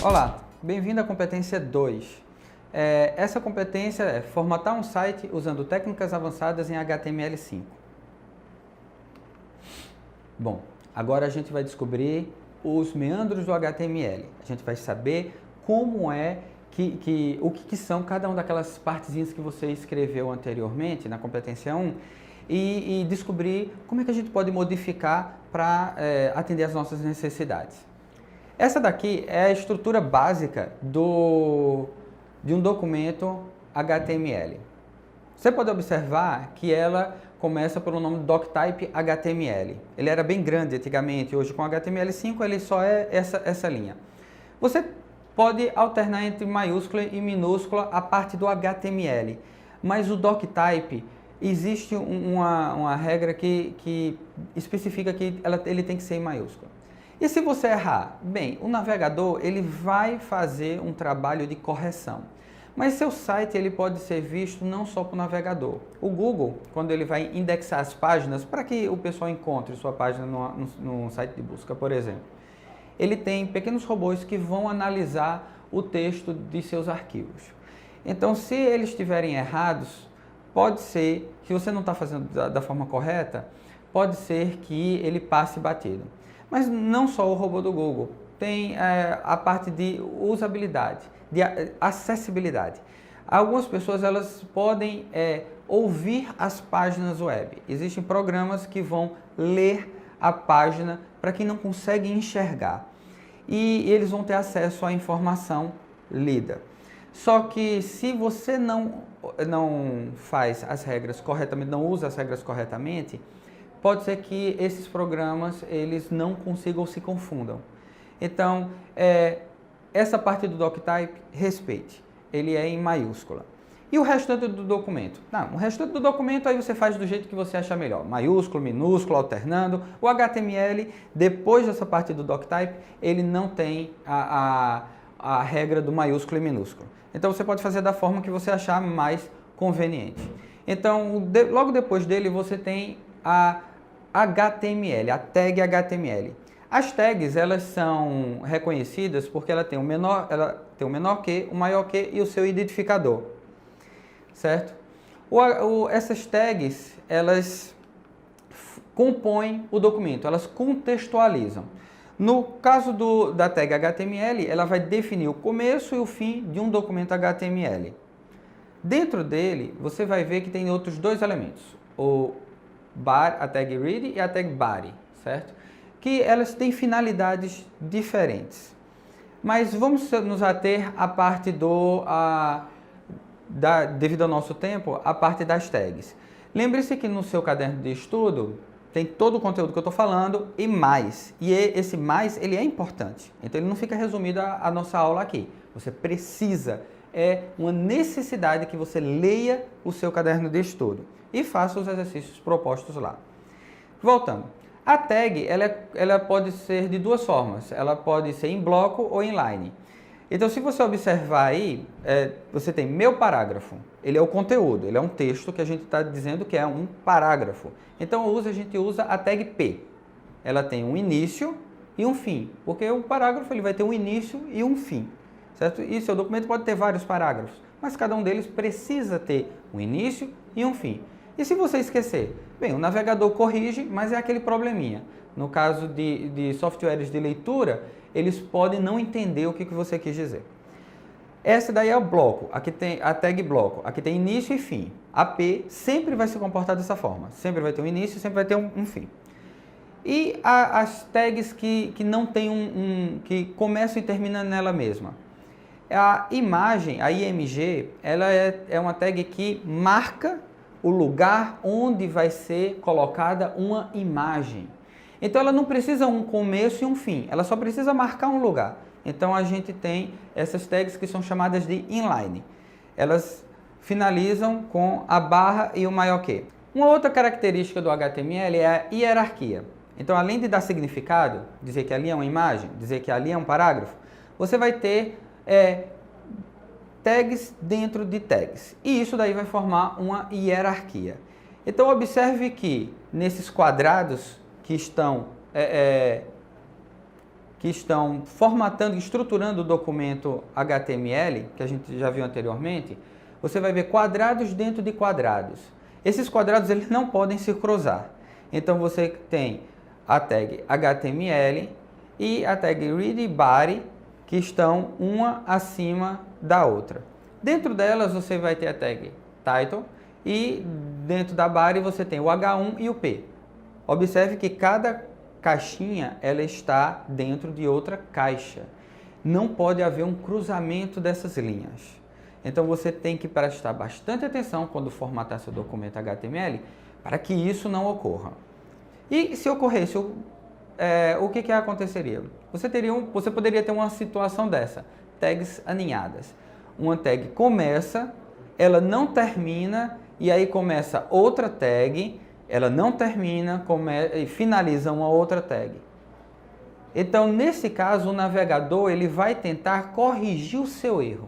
Olá, bem-vindo à competência 2. Essa competência é formatar um site usando técnicas avançadas em HTML5. Bom, agora a gente vai descobrir os meandros do HTML. A gente vai saber como é o que são cada uma daquelas partezinhas que você escreveu anteriormente na competência 1 e descobrir como é que a gente pode modificar para atender às nossas necessidades. Essa daqui é a estrutura básica de um documento HTML. Você pode observar que ela começa pelo nome doctype HTML. Ele era bem grande antigamente, hoje com HTML5 ele só é essa linha. Você pode alternar entre maiúscula e minúscula a parte do HTML, mas o doctype existe uma regra que especifica que ele tem que ser em maiúscula. E se você errar? Bem, o navegador ele vai fazer um trabalho de correção. Mas seu site ele pode ser visto não só para o navegador. O Google, quando ele vai indexar as páginas, para que o pessoal encontre sua página no site de busca, por exemplo, ele tem pequenos robôs que vão analisar o texto de seus arquivos. Então, se eles estiverem errados, pode ser que você não está fazendo da forma correta, pode ser que ele passe batido. Mas não só o robô do Google, tem a parte de usabilidade, de acessibilidade. Algumas pessoas elas podem ouvir as páginas web. Existem programas que vão ler a página para quem não consegue enxergar. E eles vão ter acesso à informação lida. Só que se você não faz as regras corretamente, não usa as regras corretamente, pode ser que esses programas eles não consigam ou se confundam. Então, essa parte do doctype, respeite. Ele é em maiúscula. E o restante do documento? Não, o restante do documento aí você faz do jeito que você achar melhor. Maiúsculo, minúsculo, alternando. O HTML, depois dessa parte do doctype, ele não tem a regra do maiúsculo e minúsculo. Então, você pode fazer da forma que você achar mais conveniente. Então, logo depois dele, você tem a HTML, a tag HTML. As tags, elas são reconhecidas porque ela tem um menor que, um maior que e o seu identificador, certo? Essas tags, elas compõem o documento, elas contextualizam. No caso da tag HTML, ela vai definir o começo e o fim de um documento HTML. Dentro dele, você vai ver que tem outros dois elementos, a tag read e a tag body, certo? Que elas têm finalidades diferentes. Mas vamos nos ater à parte devido ao nosso tempo, a parte das tags. Lembre-se que no seu caderno de estudo tem todo o conteúdo que eu estou falando e mais. E esse mais, ele é importante. Então ele não fica resumido a nossa aula aqui. Você precisa, é uma necessidade que você leia o seu caderno de estudo e faça os exercícios propostos lá. Voltando. A tag, ela pode ser de duas formas. Ela pode ser em bloco ou inline. Então, se você observar aí, você tem meu parágrafo. Ele é o conteúdo, ele é um texto que a gente está dizendo que é um parágrafo. Então, a gente usa a tag P. Ela tem um início e um fim, porque o parágrafo ele vai ter um início e um fim, certo? E seu documento pode ter vários parágrafos, mas cada um deles precisa ter um início e um fim. E se você esquecer? Bem, o navegador corrige, mas é aquele probleminha. No caso de softwares de leitura, eles podem não entender o que você quis dizer. Essa daí é o bloco, aqui tem a tag bloco, aqui tem início e fim. A P sempre vai se comportar dessa forma, sempre vai ter um início, sempre vai ter um fim. E as tags que não tem que começam e terminam nela mesma. A imagem, a IMG, ela é uma tag que marca o lugar onde vai ser colocada uma imagem. Então ela não precisa um começo e um fim, ela só precisa marcar um lugar. Então a gente tem essas tags que são chamadas de inline. Elas finalizam com a barra e o maior que. Uma outra característica do HTML é a hierarquia. Então além de dar significado, dizer que ali é uma imagem, dizer que ali é um parágrafo, você vai ter tags dentro de tags. E isso daí vai formar uma hierarquia. Então observe que nesses quadrados que estão que estão formatando, estruturando o documento HTML, que a gente já viu anteriormente, você vai ver quadrados dentro de quadrados. Esses quadrados eles não podem se cruzar. Então você tem a tag HTML e a tag readBody, que estão uma acima da outra. Dentro delas você vai ter a tag title e dentro da body você tem o H1 e o P. Observe que cada caixinha ela está dentro de outra caixa. Não pode haver um cruzamento dessas linhas. Então você tem que prestar bastante atenção quando formatar seu documento HTML para que isso não ocorra. E se ocorresse, o que aconteceria? Você poderia ter uma situação dessa, tags aninhadas. Uma tag começa, ela não termina, e aí começa outra tag, ela não termina e finaliza uma outra tag. Então, nesse caso, o navegador ele vai tentar corrigir o seu erro.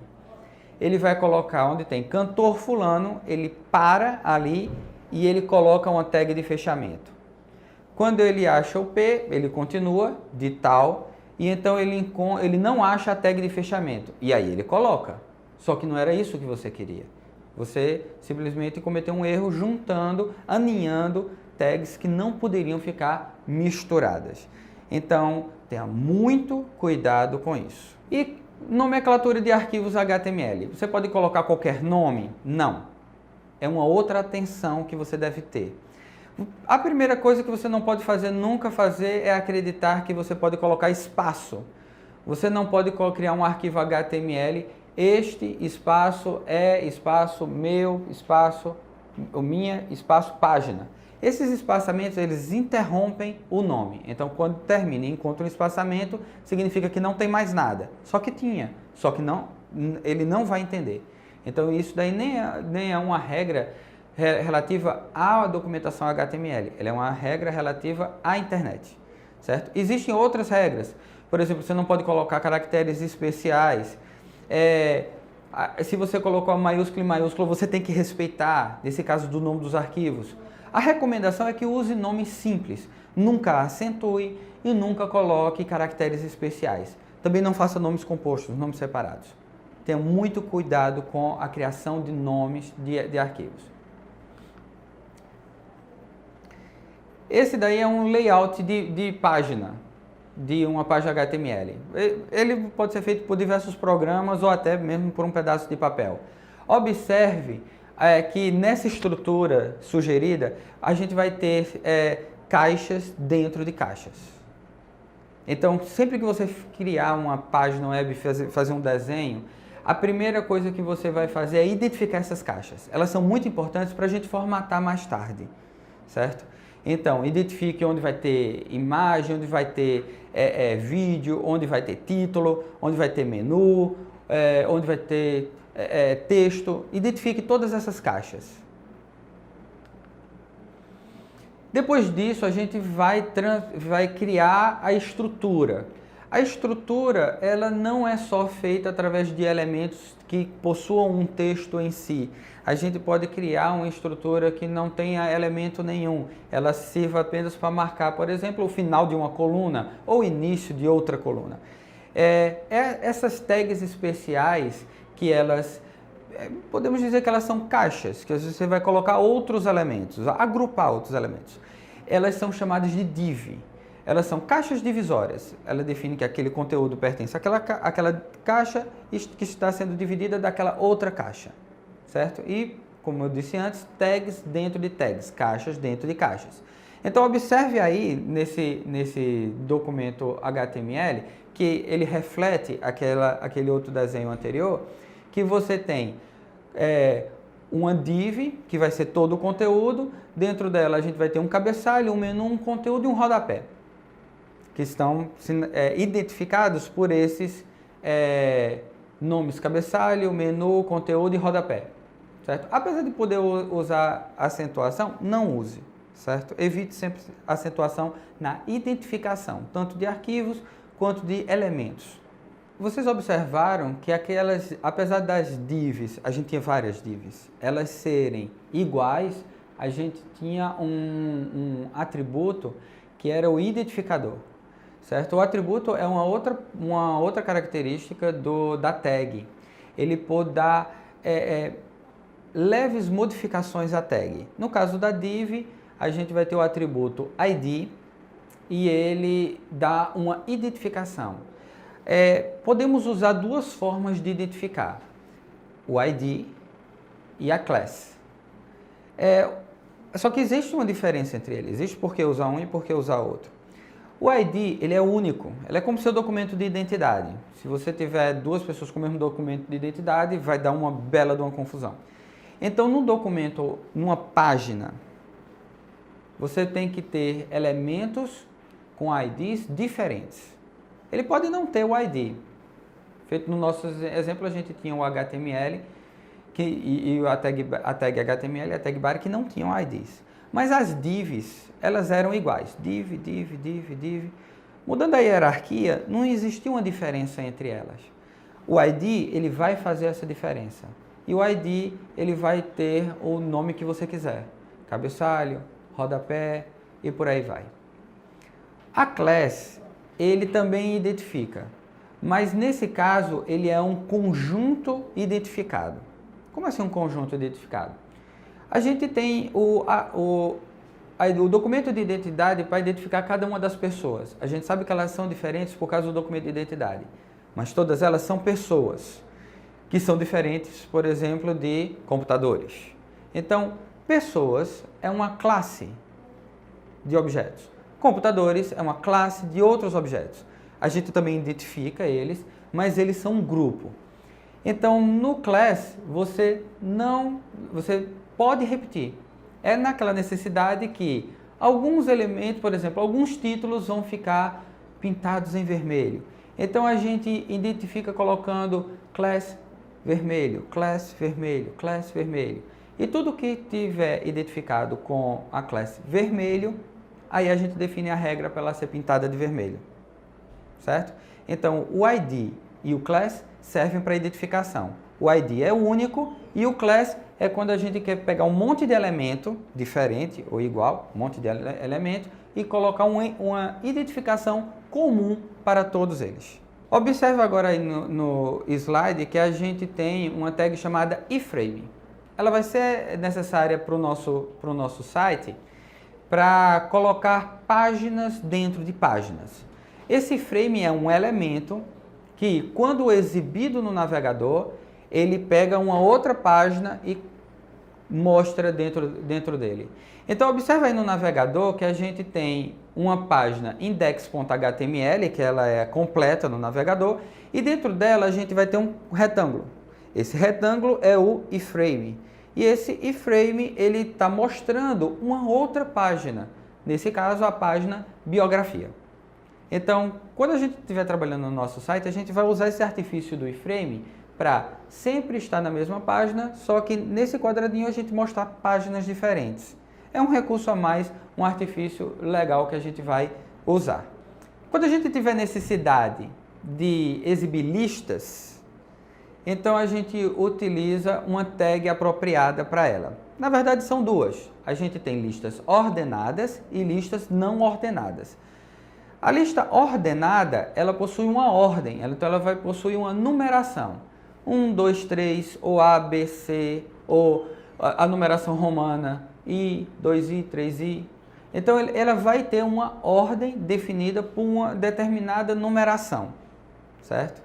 Ele vai colocar onde tem cantor fulano, ele para ali e ele coloca uma tag de fechamento. Quando ele acha o P, ele continua de tal, e então ele não acha a tag de fechamento. E aí ele coloca. Só que não era isso que você queria. Você simplesmente cometeu um erro juntando, aninhando tags que não poderiam ficar misturadas. Então, tenha muito cuidado com isso. E nomenclatura de arquivos HTML. Você pode colocar qualquer nome? Não. É uma outra atenção que você deve ter. A primeira coisa que você não pode nunca fazer, é acreditar que você pode colocar espaço. Você não pode criar um arquivo HTML, este espaço é espaço meu, espaço minha, espaço página. Esses espaçamentos, eles interrompem o nome. Então, quando termina e encontra um espaçamento, significa que não tem mais nada. Só que tinha, só que não, ele não vai entender. Então, isso daí nem é uma regra relativa à documentação HTML. Ela é uma regra relativa à internet, certo? Existem outras regras. Por exemplo, você não pode colocar caracteres especiais. Se você colocou a maiúscula e maiúscula, você tem que respeitar, nesse caso do nome dos arquivos. A recomendação é que use nomes simples. Nunca acentue e nunca coloque caracteres especiais. Também não faça nomes compostos, nomes separados. Tenha muito cuidado com a criação de nomes de arquivos. Esse daí é um layout de página, de uma página HTML. Ele pode ser feito por diversos programas ou até mesmo por um pedaço de papel. Observe que nessa estrutura sugerida, a gente vai ter caixas dentro de caixas. Então, sempre que você criar uma página web, fazer um desenho, a primeira coisa que você vai fazer é identificar essas caixas. Elas são muito importantes para a gente formatar mais tarde, certo? Então, identifique onde vai ter imagem, onde vai ter vídeo, onde vai ter título, onde vai ter menu, onde vai ter texto. Identifique todas essas caixas. Depois disso, a gente vai criar a estrutura. A estrutura, ela não é só feita através de elementos que possuam um texto em si. A gente pode criar uma estrutura que não tenha elemento nenhum. Ela sirva apenas para marcar, por exemplo, o final de uma coluna ou o início de outra coluna. Essas tags especiais, que elas, podemos dizer que elas são caixas, que você vai colocar outros elementos, agrupar outros elementos. Elas são chamadas de div. Elas são caixas divisórias. Ela define que aquele conteúdo pertence àquela caixa que está sendo dividida daquela outra caixa, certo? E, como eu disse antes, tags dentro de tags, caixas dentro de caixas. Então, observe aí nesse documento HTML que ele reflete aquele outro desenho anterior, que você tem uma div, que vai ser todo o conteúdo. Dentro dela a gente vai ter um cabeçalho, um menu, um conteúdo e um rodapé, que estão identificados por esses nomes: cabeçalho, menu, conteúdo e rodapé, certo? Apesar de poder usar acentuação, não use, certo? Evite sempre acentuação na identificação, tanto de arquivos quanto de elementos. Vocês observaram que apesar das divs, a gente tinha várias divs, elas serem iguais, a gente tinha um atributo que era o identificador. certo? O atributo é uma outra característica da tag. Ele pode dar leves modificações à tag. No caso da div, a gente vai ter o atributo ID e ele dá uma identificação. Podemos usar duas formas de identificar, o ID e a class. Só que existe uma diferença entre eles, existe por que usar um e por que usar outro. O ID, ele é único, ele é como seu documento de identidade. Se você tiver duas pessoas com o mesmo documento de identidade, vai dar uma bela de uma confusão. Então, num documento, numa página, você tem que ter elementos com IDs diferentes. Ele pode não ter o ID. Feito no nosso exemplo, a gente tinha o HTML e a tag HTML e a tag body que não tinham IDs. Mas as divs, elas eram iguais. Div. Mudando a hierarquia, não existia uma diferença entre elas. O ID, ele vai fazer essa diferença. E o ID, ele vai ter o nome que você quiser. Cabeçalho, rodapé e por aí vai. A class, ele também identifica, mas nesse caso ele é um conjunto identificado. Como assim um conjunto identificado? A gente tem o documento de identidade para identificar cada uma das pessoas. A gente sabe que elas são diferentes por causa do documento de identidade, mas todas elas são pessoas, que são diferentes, por exemplo, de computadores. Então, pessoas é uma classe de objetos. Computadores é uma classe de outros objetos. A gente também identifica eles, mas eles são um grupo. Então, no class, você pode repetir. É naquela necessidade que alguns elementos, por exemplo, alguns títulos vão ficar pintados em vermelho. Então, a gente identifica colocando class vermelho, class vermelho, class vermelho. E tudo que tiver identificado com a classe vermelho, aí a gente define a regra para ela ser pintada de vermelho, certo? Então, o ID e o class servem para identificação. O ID é único e o class é quando a gente quer pegar um monte de elemento diferente ou igual, um monte de elemento, e colocar uma identificação comum para todos eles. Observe agora aí no slide que a gente tem uma tag chamada iframe. Ela vai ser necessária para o nosso site para colocar páginas dentro de páginas. Esse frame é um elemento que, quando exibido no navegador, ele pega uma outra página e mostra dentro dele. Então, observe aí no navegador que a gente tem uma página index.html, que ela é completa no navegador, e dentro dela a gente vai ter um retângulo. Esse retângulo é o iframe. E esse iframe, ele está mostrando uma outra página, nesse caso a página biografia. Então, quando a gente estiver trabalhando no nosso site, a gente vai usar esse artifício do iframe para sempre estar na mesma página, só que nesse quadradinho a gente mostrar páginas diferentes. É um recurso a mais, um artifício legal que a gente vai usar. Quando a gente tiver necessidade de exibir listas, então a gente utiliza uma tag apropriada para ela. Na verdade são duas. A gente tem listas ordenadas e listas não ordenadas. A lista ordenada, ela possui uma ordem, então ela vai possuir uma numeração. 1, 2, 3, ou A, B, C, ou a numeração romana, I, 2I, 3I. Então ela vai ter uma ordem definida por uma determinada numeração, certo?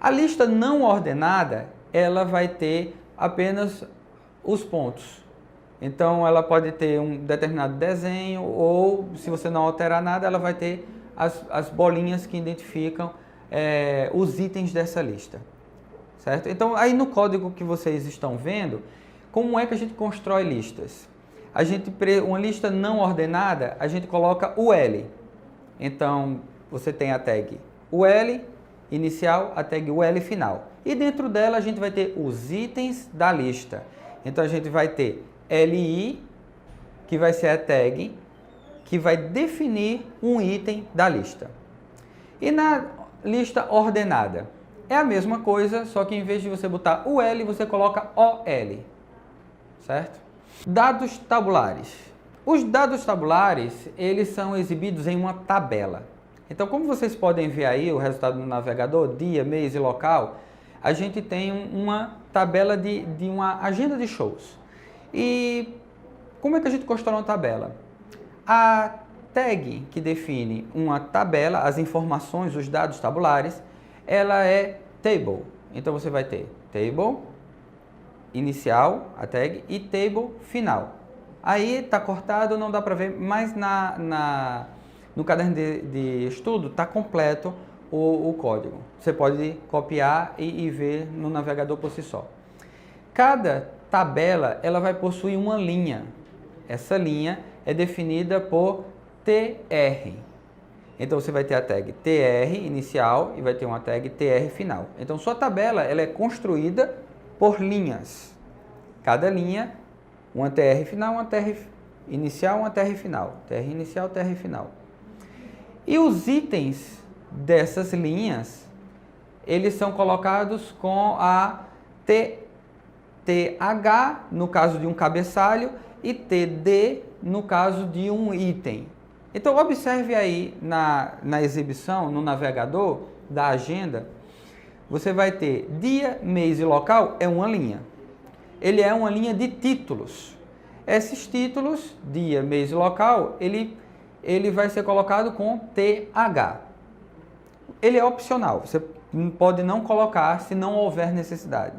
A lista não ordenada, ela vai ter apenas os pontos. Então, ela pode ter um determinado desenho ou, se você não alterar nada, ela vai ter as bolinhas que identificam os itens dessa lista, certo? Então, aí no código que vocês estão vendo, como é que a gente constrói listas? Uma lista não ordenada, a gente coloca o L. Então, você tem a tag UL inicial, a tag UL final. E dentro dela a gente vai ter os itens da lista. Então a gente vai ter LI, que vai ser a tag que vai definir um item da lista. E na lista ordenada é a mesma coisa, só que em vez de você botar UL, você coloca OL, certo? Dados tabulares. Os dados tabulares, eles são exibidos em uma tabela. Então, como vocês podem ver aí o resultado no navegador, dia, mês e local, a gente tem uma tabela de uma agenda de shows. E como é que a gente constrói uma tabela? A tag que define uma tabela, as informações, os dados tabulares, ela é table. Então você vai ter table inicial, a tag, e table final. Aí está cortado, não dá para ver, mas no caderno de estudo está completo o código. Você pode copiar e ver no navegador por si só. Cada tabela ela vai possuir uma linha. Essa linha é definida por TR. Então você vai ter a tag TR inicial e vai ter uma tag TR final. Então sua tabela ela é construída por linhas. Cada linha, uma TR final, uma TR inicial, uma TR final. TR inicial, TR final. E os itens dessas linhas, eles são colocados com a TH no caso de um cabeçalho e TD no caso de um item. Então observe aí na exibição, no navegador da agenda, você vai ter dia, mês e local é uma linha. Ele é uma linha de títulos. Esses títulos, dia, mês e local, ele vai ser colocado com TH. Ele é opcional, você pode não colocar se não houver necessidade.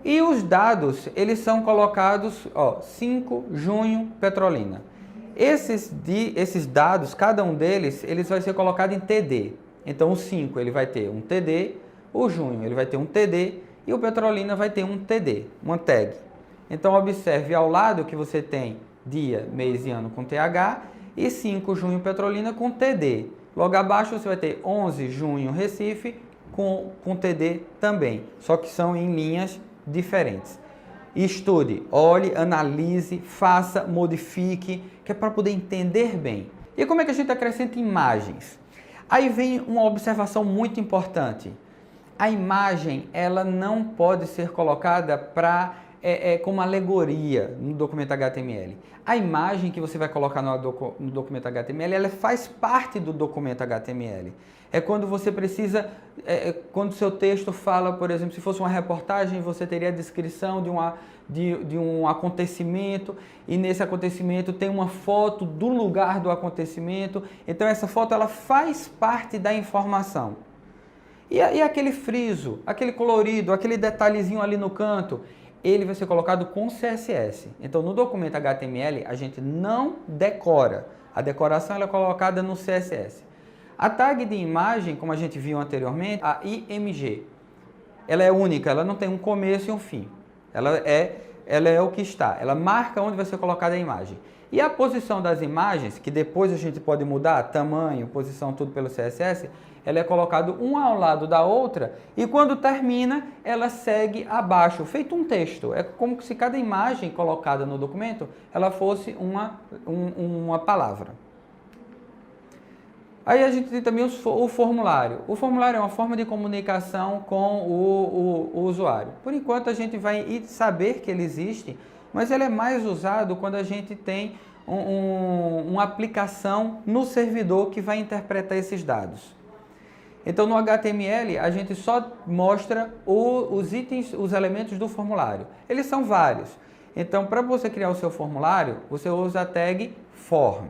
E os dados, eles são colocados, 5 junho, Petrolina. Esses dados, cada um deles, eles vai ser colocado em TD. Então o 5 ele vai ter um TD, o junho ele vai ter um TD e o Petrolina vai ter um TD, uma tag. Então observe ao lado que você tem dia, mês e ano com TH e 5 junho Petrolina com TD. Logo abaixo você vai ter 11 junho Recife com TD também, só que são em linhas diferentes. Estude, olhe, analise, faça, modifique, que é para poder entender bem. E como é que a gente acrescenta imagens? Aí vem uma observação muito importante. A imagem, ela não pode ser colocada como alegoria no documento HTML. A imagem que você vai colocar no documento HTML, ela faz parte do documento HTML. É quando você precisa, quando o seu texto fala, por exemplo, se fosse uma reportagem, você teria a descrição de um acontecimento e nesse acontecimento tem uma foto do lugar do acontecimento. Então essa foto ela faz parte da informação. E aquele friso, aquele colorido, aquele detalhezinho ali no canto, ele vai ser colocado com CSS. Então no documento HTML a gente não decora. A decoração ela é colocada no CSS. A tag de imagem, como a gente viu anteriormente, a IMG, ela é única, ela não tem um começo e um fim. Ela é o que está, ela marca onde vai ser colocada a imagem. E a posição das imagens, que depois a gente pode mudar, tamanho, posição, tudo pelo CSS, ela é colocada uma ao lado da outra e quando termina, ela segue abaixo, feito um texto. É como se cada imagem colocada no documento, ela fosse uma palavra. Aí a gente tem também o formulário. O formulário é uma forma de comunicação com o usuário. Por enquanto a gente vai saber que ele existe, mas ele é mais usado quando a gente tem uma aplicação no servidor que vai interpretar esses dados. Então no HTML a gente só mostra os itens, os elementos do formulário. Eles são vários. Então para você criar o seu formulário, você usa a tag form.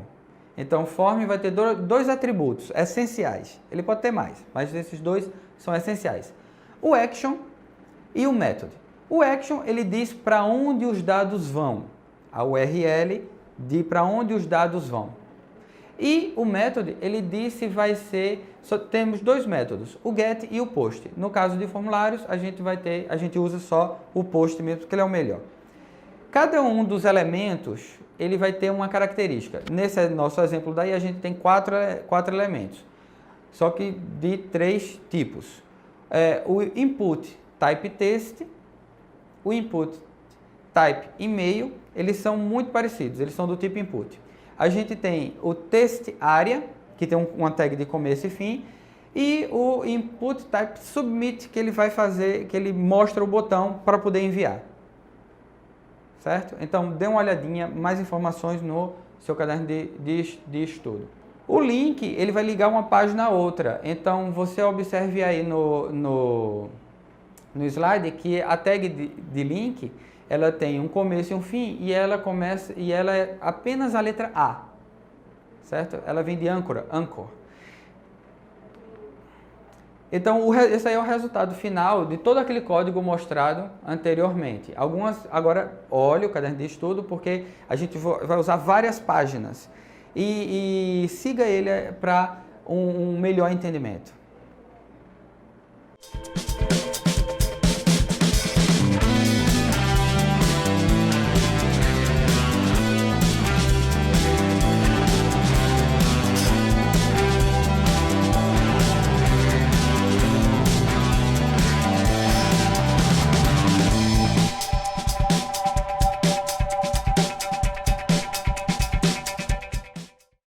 Então, form vai ter dois atributos essenciais. Ele pode ter mais, mas esses dois são essenciais. O action e o method. O action, ele diz para onde os dados vão. A URL diz para onde os dados vão. E o method, ele diz se vai ser... temos dois métodos, o get e o post. No caso de formulários, a gente usa só o post mesmo, porque ele é o melhor. Cada um dos elementos, ele vai ter uma característica. Nesse nosso exemplo daí, a gente tem quatro elementos, só que de 3 tipos. O input type text, o input type e-mail, eles são muito parecidos, eles são do tipo input. A gente tem o text area, que tem uma tag de começo e fim, e o input type submit, que ele vai fazer, que ele mostra o botão para poder enviar. Certo? Então, dê uma olhadinha, mais informações no seu caderno de estudo. O link, ele vai ligar uma página a outra. Então, você observe aí no slide que a tag de link, ela tem um começo e um fim, e ela é apenas a letra A, certo? Ela vem de âncora, anchor. Então, esse aí é o resultado final de todo aquele código mostrado anteriormente. Agora, olhe o caderno de estudo, porque a gente vai usar várias páginas. E siga ele para um melhor entendimento.